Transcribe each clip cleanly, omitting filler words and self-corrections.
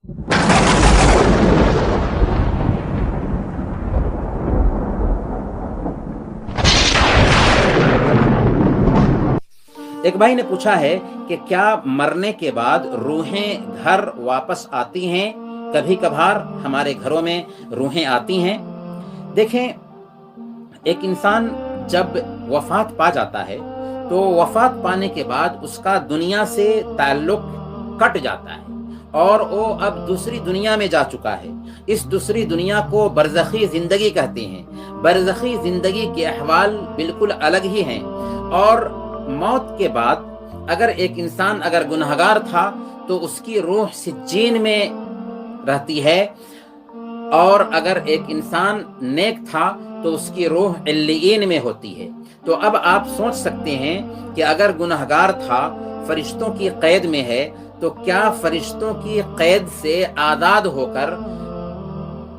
ایک بھائی نے پوچھا ہے کہ کیا مرنے کے بعد روحیں گھر واپس آتی ہیں؟ کبھی کبھار ہمارے گھروں میں روحیں آتی ہیں۔ دیکھیں، ایک انسان جب وفات پا جاتا ہے تو وفات پانے کے بعد اس کا دنیا سے تعلق کٹ جاتا ہے اور وہ اب دوسری دنیا میں جا چکا ہے۔ اس دوسری دنیا کو برزخی زندگی کہتے ہیں۔ برزخی زندگی کے احوال بالکل الگ ہی ہیں، اور موت کے بعد اگر ایک انسان گنہگار تھا تو اس کی روح سجین میں رہتی ہے، اور اگر ایک انسان نیک تھا تو اس کی روح علیین میں ہوتی ہے۔ تو اب آپ سوچ سکتے ہیں کہ اگر گنہگار تھا، فرشتوں کی قید میں ہے، تو کیا فرشتوں کی قید سے آزاد ہو کر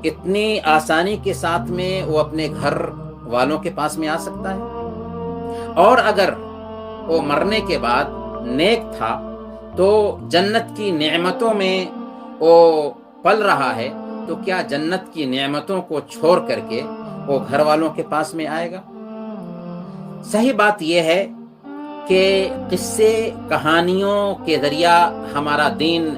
اتنی آسانی کے ساتھ میں وہ اپنے گھر والوں کے پاس میں آ سکتا ہے؟ اور اگر وہ مرنے کے بعد نیک تھا تو جنت کی نعمتوں میں وہ پل رہا ہے، تو کیا جنت کی نعمتوں کو چھوڑ کر کے وہ گھر والوں کے پاس میں آئے گا؟ صحیح بات یہ ہے کہ قصے کہانیوں کے ذریعہ ہمارا دین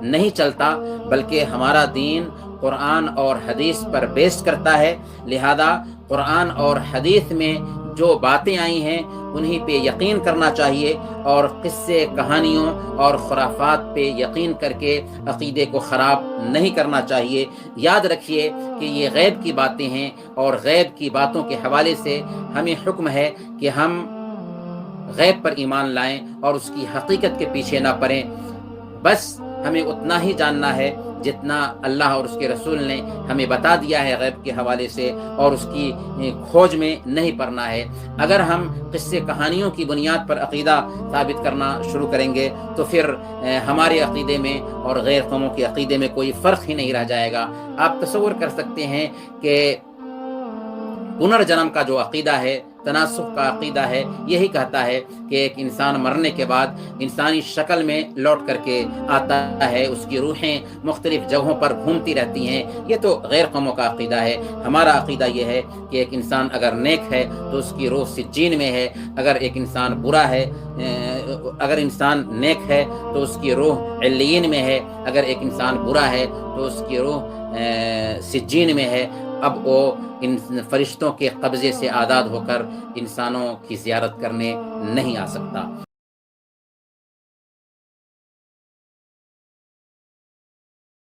نہیں چلتا، بلکہ ہمارا دین قرآن اور حدیث پر بیس کرتا ہے۔ لہذا قرآن اور حدیث میں جو باتیں آئی ہیں انہی پہ یقین کرنا چاہیے، اور قصے کہانیوں اور خرافات پہ یقین کر کے عقیدے کو خراب نہیں کرنا چاہیے۔ یاد رکھیے کہ یہ غیب کی باتیں ہیں، اور غیب کی باتوں کے حوالے سے ہمیں حکم ہے کہ ہم غیب پر ایمان لائیں اور اس کی حقیقت کے پیچھے نہ پڑیں۔ بس ہمیں اتنا ہی جاننا ہے جتنا اللہ اور اس کے رسول نے ہمیں بتا دیا ہے غیب کے حوالے سے، اور اس کی کھوج میں نہیں پڑنا ہے۔ اگر ہم قصے کہانیوں کی بنیاد پر عقیدہ ثابت کرنا شروع کریں گے تو پھر ہمارے عقیدے میں اور غیر قوموں کے عقیدے میں کوئی فرق ہی نہیں رہ جائے گا۔ آپ تصور کر سکتے ہیں کہ پنرجنم کا جو عقیدہ ہے، تناسخ کا عقیدہ ہے، یہی کہتا ہے کہ ایک انسان مرنے کے بعد انسانی شکل میں لوٹ کر کے آتا ہے، اس کی روحیں مختلف جگہوں پر گھومتی رہتی ہیں۔ یہ تو غیر قوموں کا عقیدہ ہے۔ ہمارا عقیدہ یہ ہے کہ ایک انسان اگر نیک ہے تو اس کی روح سجین میں ہے، اگر ایک انسان برا ہے، اگر انسان نیک ہے تو اس کی روح علیین میں ہے، اگر ایک انسان برا ہے تو اس کی روح سجین میں ہے۔ اب وہ ان فرشتوں کے قبضے سے آزاد ہو کر انسانوں کی زیارت کرنے نہیں آ سکتا۔